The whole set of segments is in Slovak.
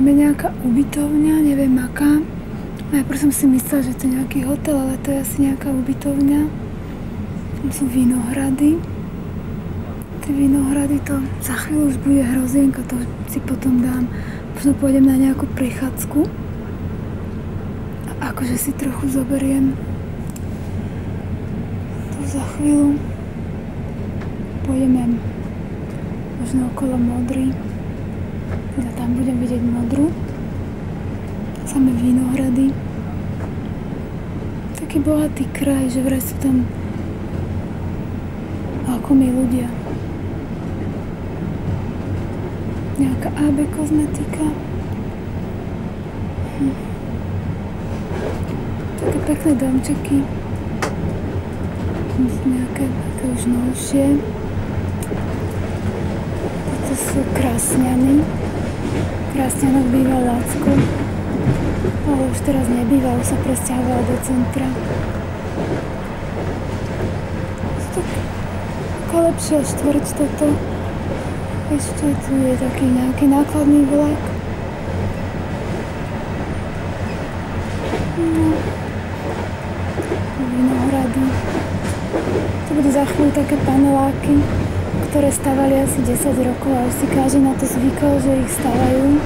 Tam je nejaká ubytovňa, neviem aká. Najprv som si myslela, že to je nejaký hotel, ale to je asi nejaká ubytovňa. Tam sú vinohrady. Tie vinohrady, to za chvíľu už bude hrozienka, to si potom dám. Možno pôjdem na nejakú prechádzku. A akože si trochu zoberiem to za chvíľu. Pôjdeme možno okolo Modry. Teda tam budem vidieť Modru. Samé vinohrady. Taký bohatý kraj, že vraj sú tam veľkomí ľudia. Nejaká AB kozmetika. Také pekné domčeky. Nejaké už novšie. Toto sú Krásňany. Krásňanok býval Lacko. Ale už teraz nebýva, už sa presťahoval do centra. Taká lepšia štvrť toto. Ešte tu je taký nejaký nákladný vlak. No. Vinohrady. To budú za chvíľu také paneláky, ktoré stavali asi 10 rokov a už si každý na to zvykol, že ich stavajú.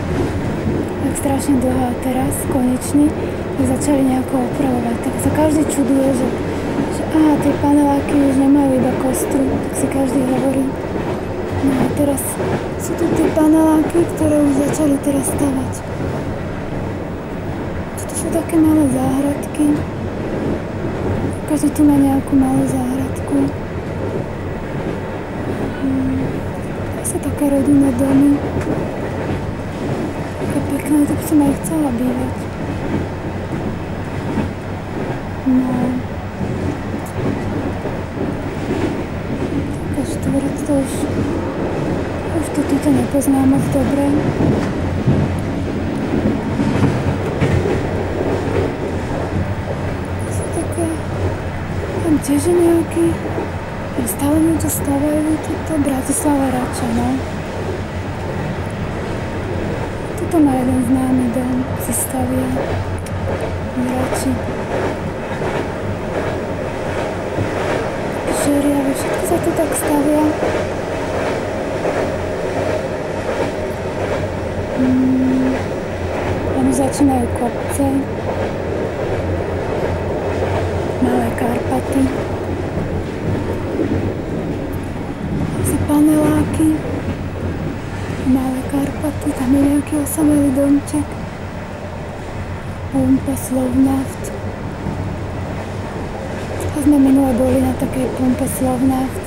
Tak strašne dlho a teraz, konečne, ich začali nejako opravovať. Tak sa každý čuduje, že tie paneláky už nemajú iba kostru, tak si každý hovorí. No a teraz sú tu tie paneláky, ktoré už začali teraz stavať. Toto sú také malé záhradky. Každý tu má nejakú malú záhradku. Sú také rodinné domy. Také pekné, tak som aj chcela bývať. No. Taká štvrť, to už to túto nepoznám moc dobre. Sú také, tam tiež je nejaký, stále niečo stavajú, toto Bratislava Rača, no. Tuto má jeden známy dom, si stavia v Rači. Žeriave, všetko sa tu tak stavia. Tam začínajú kopce, malé Karpaty, sú paneláky, malé Karpaty, tam je nejaký osamelý domček, pumpa Slovnaft. Sme minule boli na takej pumpe Slovnaft.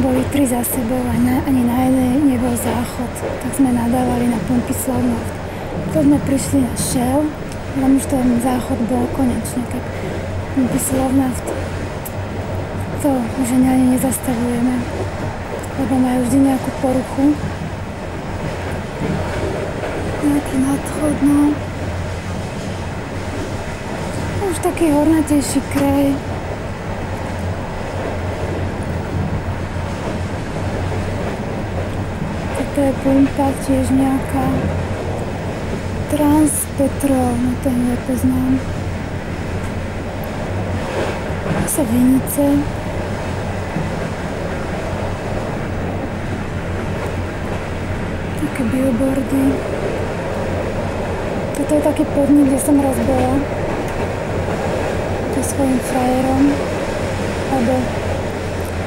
Boli 3 za sebou a ani na jednej nebol záchod, tak sme nadávali na pumpy Slovnaft. Potom sme prišli na Shell, tam už ten záchod bol konečne, tak pumpy Slovnaft to už ani nezastavujeme, lebo majú vždy nejakú poruchu. Nejaký nadchod, no. Už taký hornatejší kraj. Toto je pumpa tiež nejaká Transpetrol, no to nepoznám. To sa Vinice. Také billboardy. Toto je taký podnik, kde som raz bola. Svojím frajerom, lebo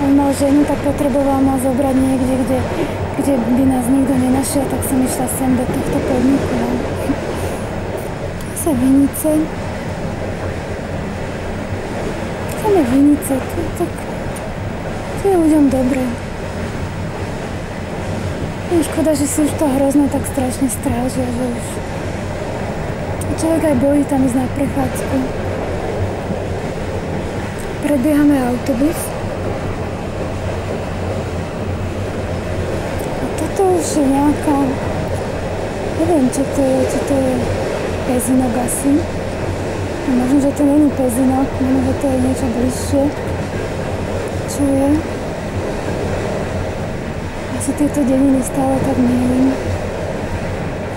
on mal ženu, tak potreboval ma zobrať niekde, kde by nás nikto nenašiel, tak som išla sem do tohto podniku. To sa Vinice. Samé Vinice, to je ľuďom dobre. Je škoda, že si už to hrozno tak strašne strážia, že už človek aj bojí tam ísť na prechádzku. Predbiehame autobus. A toto už je nejaká, neviem, čo to je Pezinok asi. A možno, že to nie je Pezinok, možno, že to je niečo bližšie. Čo je? Asi tieto dediny stále tak mýlim.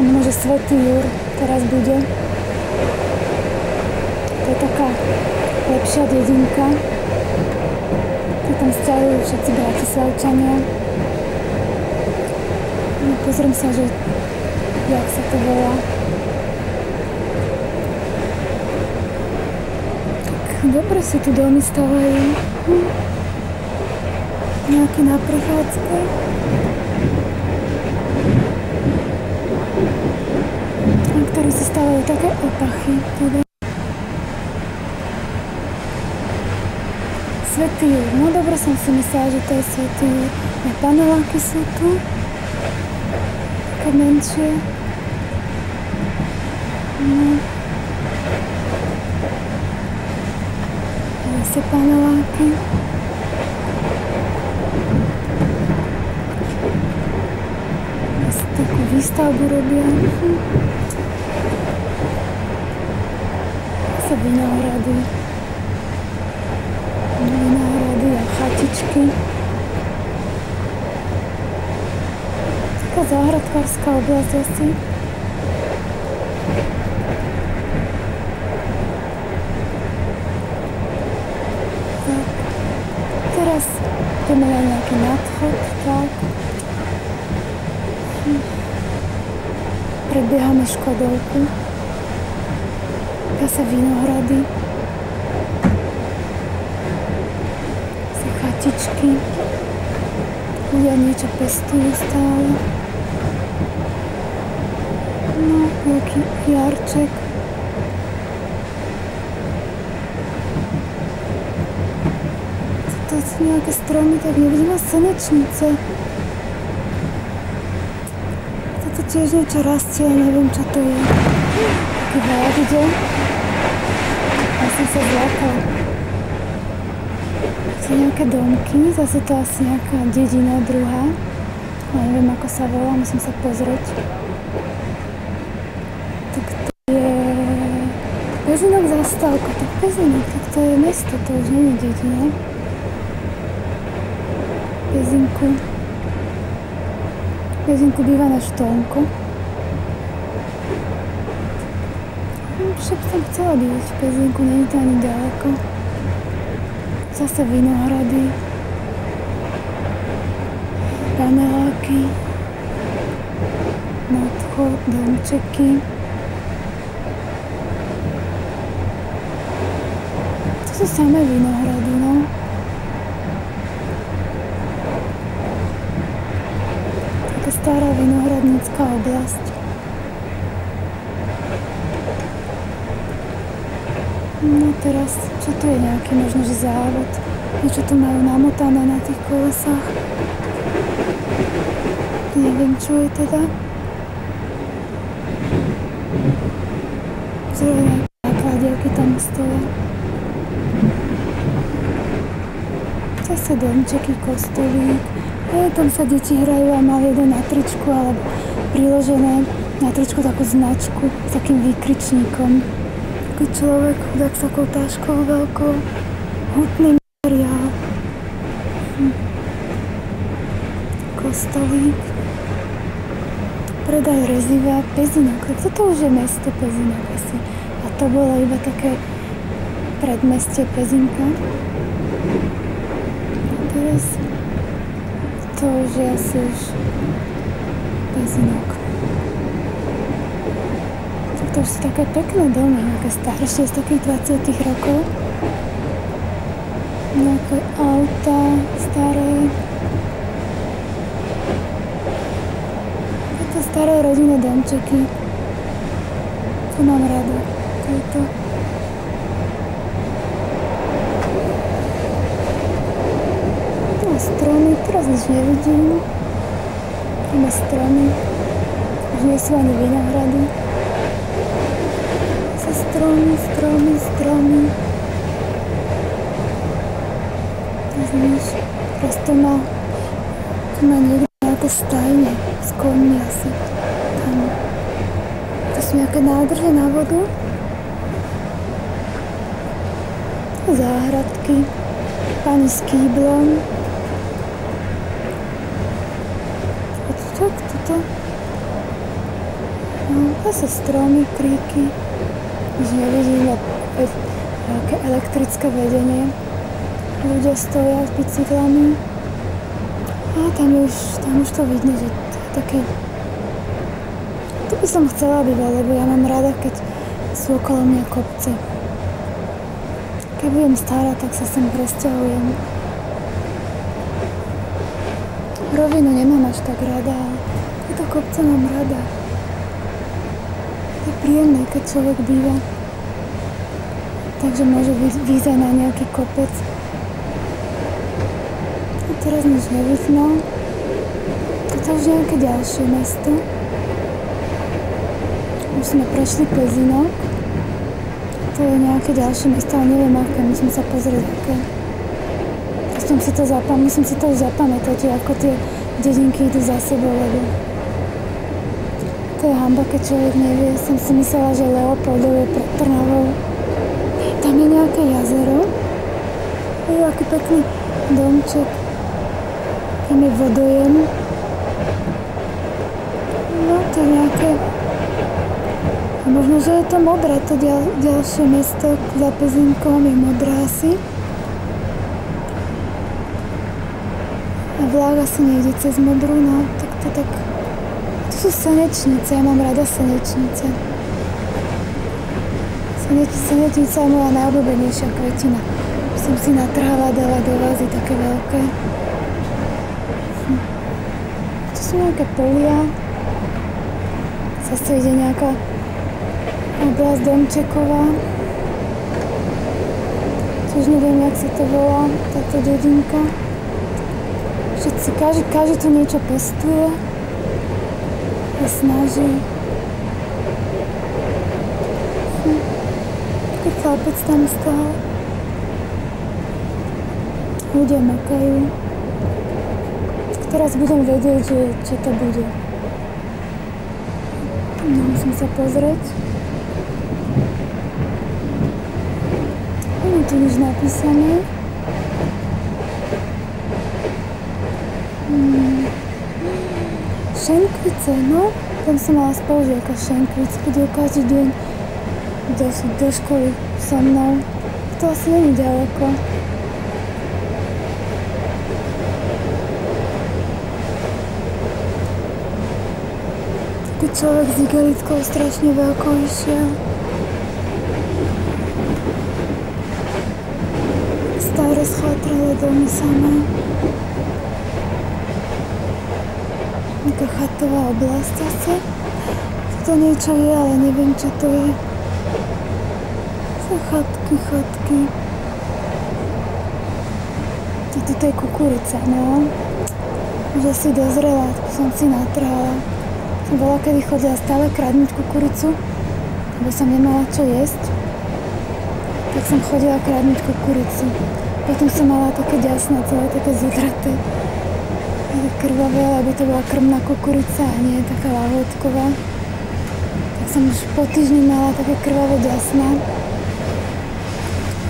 Možno, že Svätý Jur teraz bude. To je taká lepšia dedinka. Tu tam sťahujú všetci Bratislavčania. No, pozriem sa, že jak sa to volá. Tak dobre si tu domy stavajú. Nejaké na prichádzke. Ktorí si stavajú také opachy. Teda. Svätý Jur. No dobre som si myslela, že to je Svätý Jur. A paneláky sú tu. Také menšie. No. Zase paneláky. Zase takú výstavbu robia. Zase vinohrady. Vinohrady a chatičky. Taká záhradkárska oblasť asi. Tak. Teraz ideme na nejaký nadchod, tak. Predbiehame Škodovku. Zase vinohrady. Zase chatičky. Ľudia niečo pestujú stále. No, nejaký jarček. To sú nejaké stromy, tak nevidím slnečnice. Toto tiež niečo rastie, neviem čo to je. Taký vlád ide. Ja som sa zlákala. Sú nejaké domky, zase to asi nejaká dedina druhá. No, neviem ako sa volá, musím sa pozrieť. Tak to je Pezinok zastávka, tak Pezinok, tak to je mesto, to už nie je dedina. Pezinku býva na Štónku. Však som chcela bývať v Pezinku, nie je to ani ďaleko. Zase vinohrady, paneláky, nadchod, domčeky. To sú samé vinohrady, no. Taká stará vinohradnícka oblasť. No teraz, čo to je nejaký možno, že závod? Niečo tu majú namotané na tých kolesách. Neviem, čo je teda. Zrovna nákladiaky tam stoja. Zase domčeky, kostolík. Tam sa deti hrajú a mal jeden na tričku, alebo priložené na tričku takú značku s takým výkričníkom. Taký človek, chudák s takou táškou veľkou, hutný materiál. Kostolík. Predaj reziva, Pezinok. Tak toto už je mesto Pezinok asi. A to bolo iba také predmestie Pezinka. A teraz to už je asi už Pezinok. To už sú také pekné domy, nejaké staršie z takých 20 rokov. Nejaké auta staré. Také staré rodinné domčeky. To mám rada. Tieto. No stromy, teraz nič nevidím. Iba stromy. Už nie sú ani vinohrady. Stromy. Rozumíš? Prosto tu má niekde nejaké stajne s koňmi asi. Tam. To sú nejaké nádrže na vodu. Záhradky. Pani s kýblom. Čo toto? No, zase stromy, kríky. Už nevidím nejaké elektrické vedenie. Ľudia stoja s bicyklami. A tam už to vidno, že to je také... Tu by som chcela bývať, lebo ja mám rada, keď sú okolo mňa kopce. Keď budem stará, tak sa sem presťahujem. Rovinu nemám až tak rada, ale tieto kopce mám rada. To je príjemné, keď človek býva. Takže môže výjsť aj na nejaký kopec. A teraz nič nevidno. Toto už je nejaké ďalšie mesto. Už sme prešli Pezinok. To je nejaké ďalšie mesto, ale neviem aké. Musím sa pozrieť aké. Musím si to už zapamätať, ako tie dedinky idú za sebou, lebo to je hanba, keď človek nevie. Som si myslela, že Leopoldov je pred Trnavou. Tam je nejaké jazero. Je aký pekný domček. Tam je vodojem. No, to je nejaké... A možno, že je to modré, to ďalšie mesto za Pezinkom je modré asi. A vlák asi nejde cez modrú, no, tak to tak... To sú slnečnice, ja mám rada slnečnice. Slnečnica je moja najobľúbenejšia kvetina. Som si natrhala, dala do vázy také veľké. To sú nejaké polia. Zase ide nejaká oblasť domčeková. Tiež neviem, jak sa to volá, táto dedinka. Všetci, každý tu niečo pestuje a snaží. Taký chlapec tam stál. Ľudia makajú. Teraz budem vedieť, že čo to bude. No, musím sa pozrieť. Nie je tu nič napísané. Šenkvice, no. Tam som mala spolužiaka Šenkvic, chodil každý deň do školy so mnou. To asi nie je ďaleko. Taký človek s igelitkou strašne veľkou išiel. Staré schátralé domy samé. Taká chatová oblasť asi. To niečo je, ale neviem, čo to je. Sú chatky. Toto je kukurica, no. Už asi dozrela, som si natrhala. Som bola, kedy chodila stále kradnúť kukuricu, lebo som nemala čo jesť. Tak som chodila kradnúť kukuricu. Potom som mala také ďasná, celé také zodraté. Krvavé, lebo to bola krmná kukurica a nie taká lahôdková. Tak som už po týždni mala také krvavé ďasná.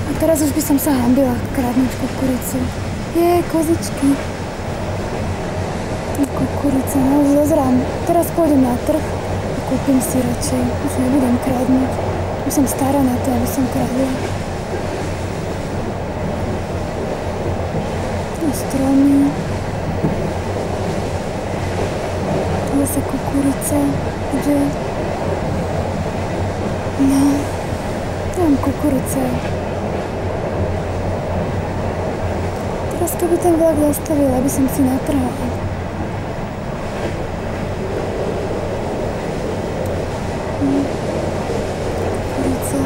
A teraz už by som sa hanbila kradnúť kukuricu. Kozičky. Kukurica, no už dozrám. Teraz pôjdem na trh a kúpim si radšej. Už nebudem kradnúť. Už som stará na to, aby som kradla. Tu stromy. Zase kukurica, že... No, tam kukurica. Teraz keby ten vlak zastavil, aby som si natrhala. Kukurica.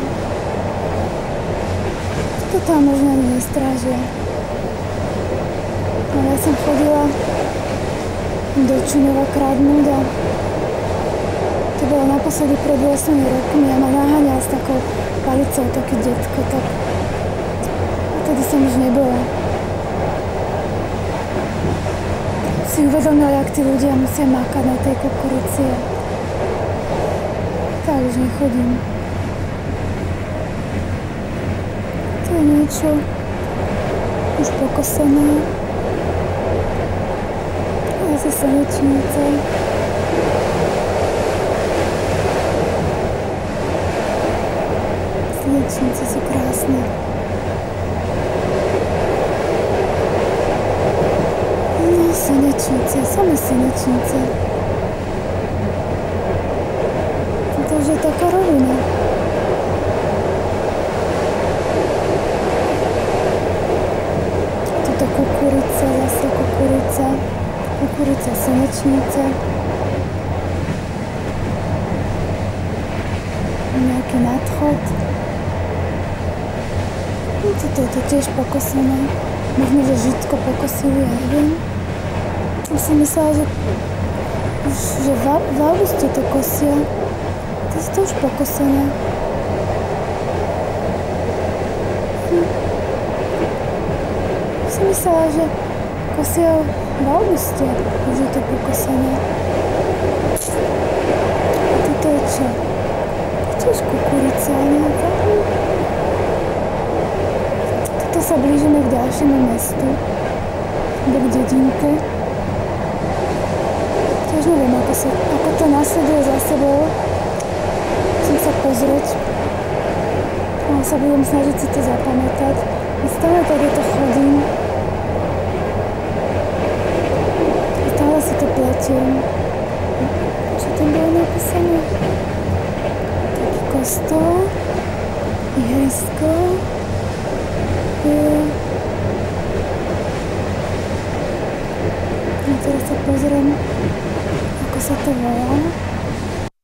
Toto tam možno ani nestrážia. No, ja som chodila do Čunova kradnúť a to bolo naposledy pred 8 rokmi a ma naháňal s takou palicou taký detko, tak vtedy som už nebola. Si uvedomil, jak tí ľudia musia makať na tej kukurici a tak už nechodím. To je niečo už pokosené. Zase slnečnice. Slnečnice sú krásne. No, slnečnice, samé slnečnice. To už je taká rovina. Tuto kukurica, zase kukurica. Kukurica, slnečnice. Nejaký nadchod. Toto je to tiež pokosené. Možno, že žitko pokosili, ja neviem. Už som myslela, že v auguste to kosia. To je to už pokosené. Som myslela, že kosia v auguste, že je to pokosené. A toto je čo? Tiež kukurica nejaká. Toto sa blížime k ďalšiemu mestu, k dedinke. Tiež neviem, ako to nasleduje za sebou. Musím sa pozrieť. A sa budem snažiť si to zapamätať. A stále tady to chodím. A stále si to pletiem. Čo tam bolo napísané? Kostol, ihrisko. A teraz sa pozriem, ako sa to volá.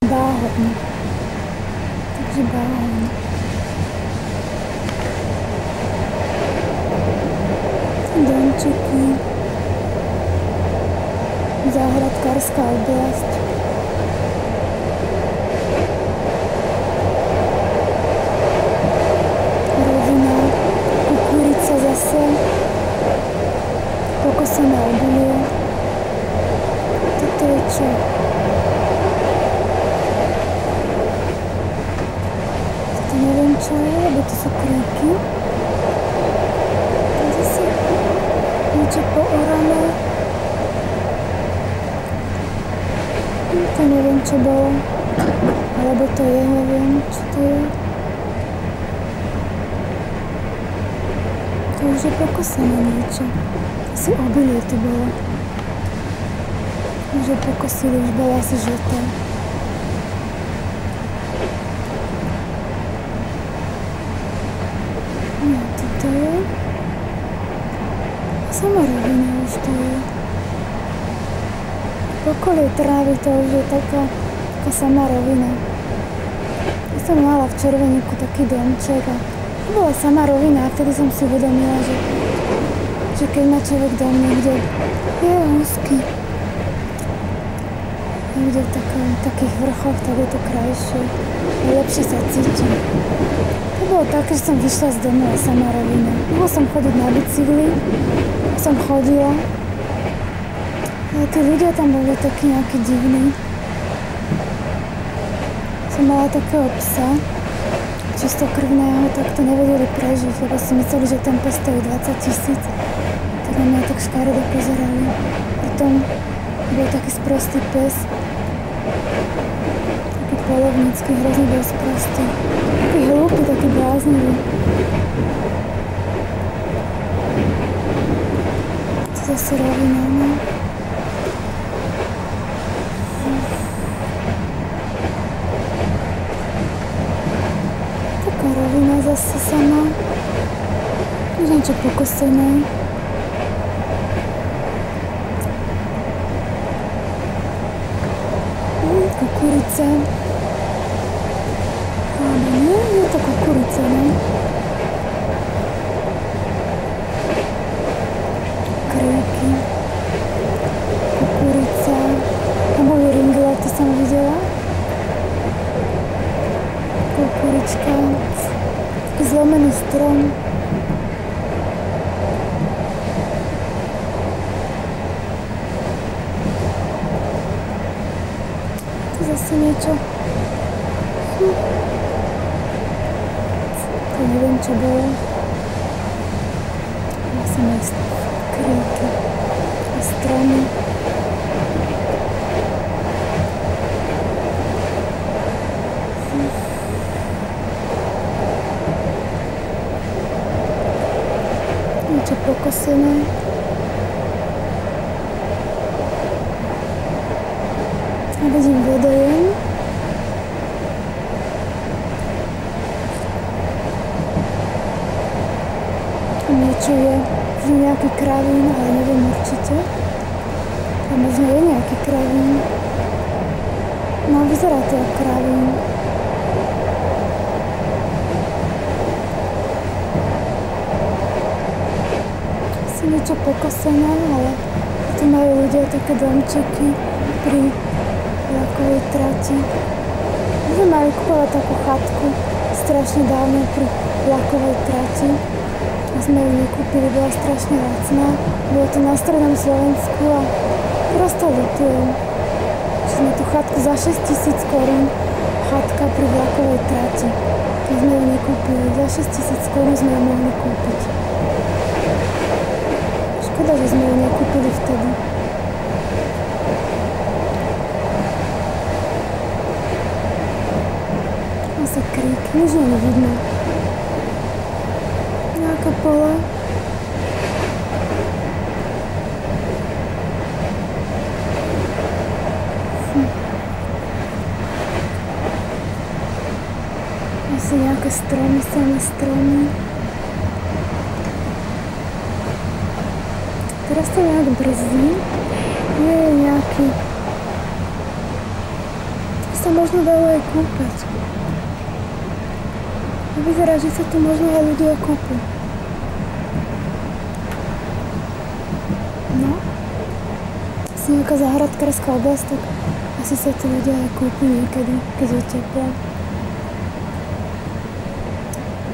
Báhoň. Takže báhoň. Domčeky. Záhradkárska oblasť. Zase pokosené obilie. Toto je čo? Toto neviem čo je, lebo to sú kríky. To zase niečo poorané. To neviem čo bolo. Alebo to je, neviem čo to je. To už je pokosené niečo. Asi obilie to bolo. Už je pokosili, už bolo asi žlté. No, toto je. Sama rovina už to je. Okolie trávy to už je taká sama rovina. Ja som mala v Červeníku taký domček a to bola sama rovina a vtedy som si uvedomila, že keď má človek dom niekde, je úzky. Niekde v takých vrchoch, tak je to krajšie. A lepšie sa cítim. To bolo také, že som vyšla z domu a sama rovina. Mohla som chodiť na bicykli, som chodila. Ale tí ľudia tam boli takí nejakí divní. Som mala takého psa, čistokrvného, tak to nevedeli prežiť, lebo si mysleli, že ten pes stojí 20 000. Tak na mňa tak škaredo pozerali. Potom bol taký sprostý pes. Taký polovnícky, hrozne bol sprostý. Taký hlúpy, taký bláznivý. To zase rovina, no. Rovina zase sama. Už niečo pokosené. Kukurica. Áno, nie? Je to kukurica, no? Kríky. Kukurica. Tam boli ringle, to som videla. Kukurička. Taký zlomený strom. To zase niečo. To neviem, čo bolo. Vlastne aj kríky a stromy. niečo pokosené. A vidím vodojem. Niečo je, možno nejaký kravín, ale neviem určite. A možno je nejaký kravín. No, vyzerá to ako kravín. Asi niečo pokosené, ale tu majú ľudia také domčeky pri vlakovej trati. My sme mali kupovať takú chatku strašne dávno pri vlakovej trati. A sme ju nekúpili, bola strašne lacná. Bolo to na strednom Slovensku a prosto ľutujem, že sme tú chatku za 6 000 korún, chatka pri vlakovej trati. Keď sme ju nekúpili, za 6 000 korún sme ju mohli kúpiť. Škoda, že sme ju nekúpili vtedy. A sa kríky, nič nie vidno. Nejaké pole. Asi nejaké stromy, samé stromy. Teraz to nejak brzdí. Nie je nejaký... Tu sa možno dalo aj kúpať. Vyzerá, že sa tu možno aj ľudia kúpu. No. Asi nejaká záhradkárska oblasť, tak asi sa tu ľudia aj kúpu niekedy, keď je teplo.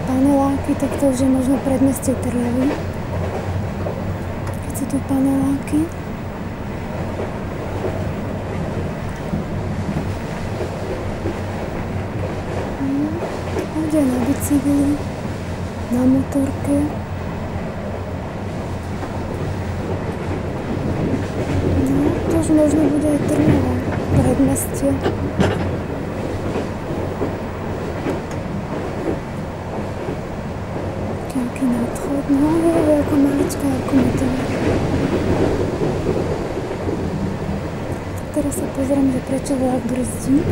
Paneláky, tak to už je možno predmestie Trnavy. Keď sú tu paneláky. Ľudia na bicykli, na motorke. No, to už možno bude aj Trnava, predmestie. Nejaký nadchod, no je ako maličká lokomotíva. Teraz sa pozriem, že prečo vlak brzdí.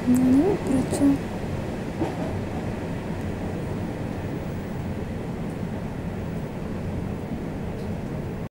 No, prečo?